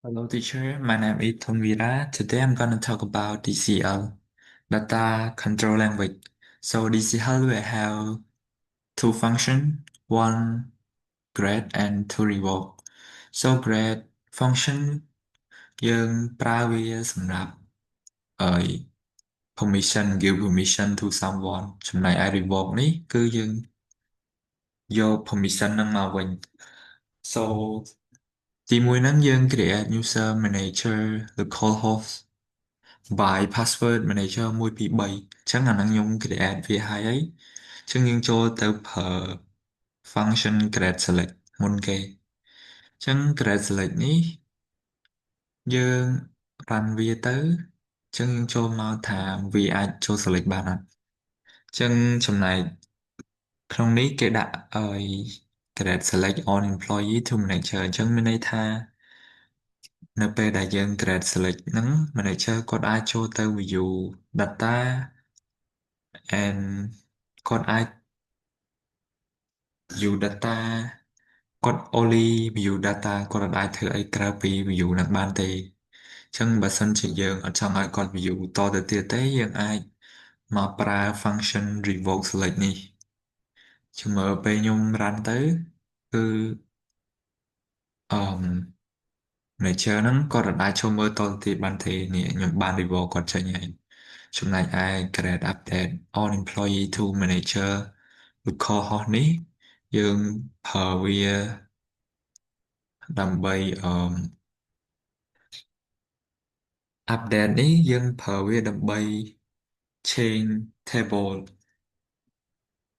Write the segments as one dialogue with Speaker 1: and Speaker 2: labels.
Speaker 1: Hello, teacher. My name is Thonvira. Today I'm going to talk about DCL, Data Control Language. So DCL will have two functions, one create and two revoke. So create function យើងប្រើវាសម្រាប់permission give permission to someone ចំណែកឯ revoke នេះគឺយើងយក permission ហ្នឹងមកវិញ so ទីមួយហ្នឹងយើង create user manager localhost by password manager 1 2 3អញ្ចឹងអាហ្នឹងខ្ញុំ create វាហើយអីអញ្ចឹងយើងចូលទៅប្រើ function create select មុនគេអញ្ចឹង create select នេះយើង run វាទៅអញ្ចឹងយើងចូលមកថាវាអាចចូល select បានអត់អញ្ចឹងចំណែកក្នុងនេះគេដាក់ឲ្យ create select on employee to manager អញ្ចឹងមានន័យថានៅពេលដែលយើង create select ហ្នឹង manager គាត់អាចចូលទៅ view data and គាត់អាច view data គាត់ only view data គាត់អាចធ្វើអីក្រៅពី view ហ្នឹងបានទេអញ្ចឹងបើសិនជាយើងអត់ចង់ឲ្យគាត់ view តទៅទៀតទេយើងអាចមកប្រើ function revoke select នេះជមើលពេលខ្ញុំ run ទៅគឺអឺ manager ហ្នឹងគាត់អាចចូលមើលតទៅទៀតបានទេនេះខ្ញុំបាន revoke គាត់ចេញហើយចំណែកឯ create update on employee to manager local host នេះយើងប្រើវាដើម្បីupdate នេះយើងប្រើវាដើម្បី change table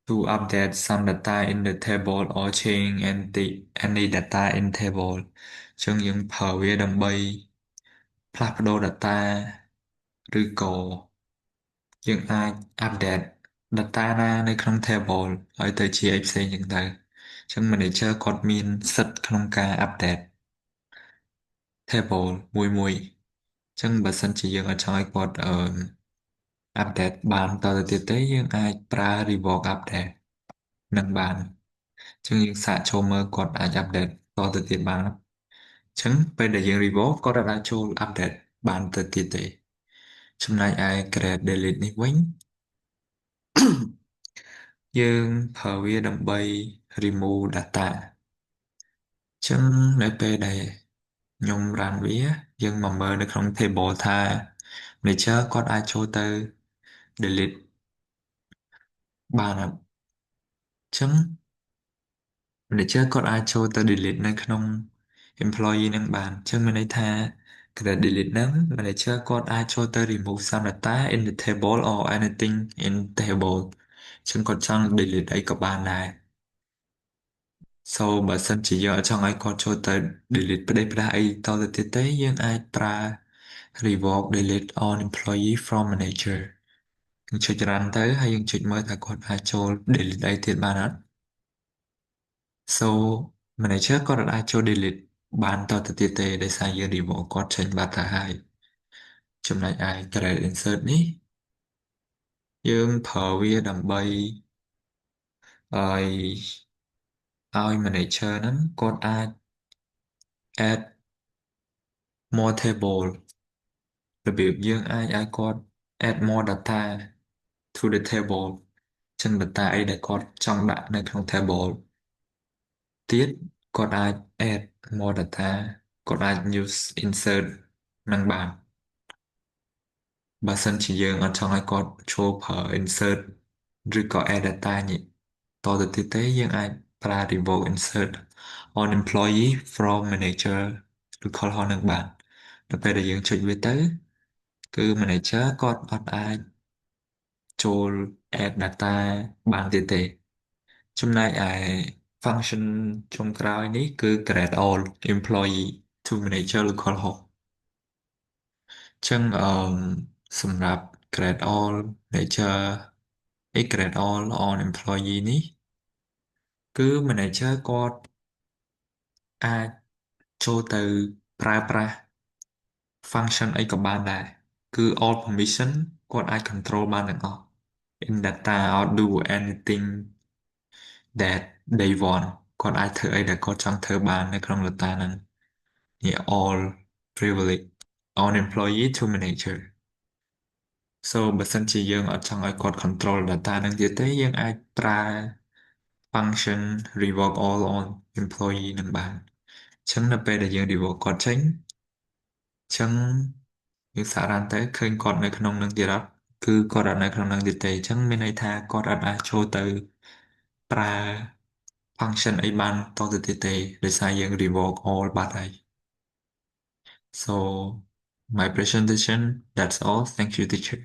Speaker 1: to update some data in the table or change any data in table អញ្ចឹងយើងប្រើវាដើម្បីផ្លាស់ប្ដូរ data ឬក៏យើងអាច update data ណានៅក្នុង table ឲ្យទៅជាអីផ្សេងចឹងទៅអញ្ចឹង manager គាត់មានសិទ្ធិក្នុងការ update table មួយអញ្ចឹងបើសិនជាយើងអត់ចង់ឲ្យគាត់update បានតទៅទៀតទេយើងអាចប្រើ revoke update នឹងបានអញ្ចឹងយើងសាកចូលមើលគាត់អាច update តទៅទៀតបានអត់អញ្ចឹងពេលដែលយើង revoke គាត់អាចចូល update បានទៅទៀតទេចំណែកឯ create delete នេះវិញយើងប្រើវាដើម្បី remove data អញ្ចឹងនៅពេលដែលខ្ញុំ run វាយើងមកមើលនៅក្នុង table ថា manager គាត់អាចចូលទៅ delete បានអត់អញ្ចឹង manager គាត់អាចចូលទៅ delete នៅក្នុង employee នឹងបានអញ្ចឹងមានន័យថា create delete ហ្នឹង manager គាត់អាចចូលទៅ remove some data in the table or anything in table អញ្ចឹងគាត់ចង់ delete អីក៏បានដែរ so បើសិនជាយើងអត់ចង់ឲ្យគាត់ចូលទៅ delete ផ្ដេសផ្ដាសអីតទៅទៀតទេយើងអាចប្រើ revoke delete on employee from manager យើងចុច run ទៅហើយយើងចុចមើលថាគាត់អាចចូល delete អីទៀតបានអត់ so manager គាត់អាចចូល delete បានតទៅទៀតទេដោយសារយើង revoke គាត់ចេញបាត់ទៅហើយចំណែកឯ create insert នេះយើងប្រើវាដើម្បីឲ្យ manager ហ្នឹងគាត់អាច add more table របៀបយើងអាចឲ្យគាត់ add more data to the table ចឹង data អីដែលគាត់ចង់ដាក់នៅក្នុង table ទៀតគាត់អាច add more data គាត់អាច use insert នឹងបានបើសិនជាយើងអត់ចង់ឲ្យគាត់ចូលប្រើ insert ឬក៏ add data នេះតទៅទៀតទេយើងអាចប្រើ revoke insert on employee from manager ឬ call ហោនឹងបាននៅពេលដែលយើងចុចវាទៅគឺ manager គាត់អត់អាចចូល add data បានទៀតទេចំណែកឯ function ចុងក្រោយនេះគឺ create all employee to manager local host ចឹងសម្រាប់ grade all manager grade all on employee នេះគឺ manager គាត់អាចចូលទៅប្រើប្រាស់ function អីក៏បានដែរគឺ all permission គាត់អាច control បានទាំងអស់ in data or do anything that they want គាត់អាចធ្វើអីដែលគាត់ចង់ធ្វើបាននៅក្នុង data ហ្នឹងនេះ all privilege on employee to manager so បើសិនជាយើងអត់ចង់ឲ្យគាត់ control data នឹងទៀតទេយើងអាចប្រើ function revoke all on employee នឹងបានអញ្ចឹងនៅពេលដែលយើង revoke គាត់ចេញអញ្ចឹងយើងសារ៉ាន់ទៅឃើញគាត់នៅក្នុងនឹងទៀតអត់គឺគាត់អត់នៅក្នុងនឹងទៀតទេអញ្ចឹងមានន័យថាគាត់អត់អាចចូលទៅប្រើ function អីបានតទៅទៀតទេដោយសារយើង revoke all បាត់ហើយ so my presentation that's all thank you teacher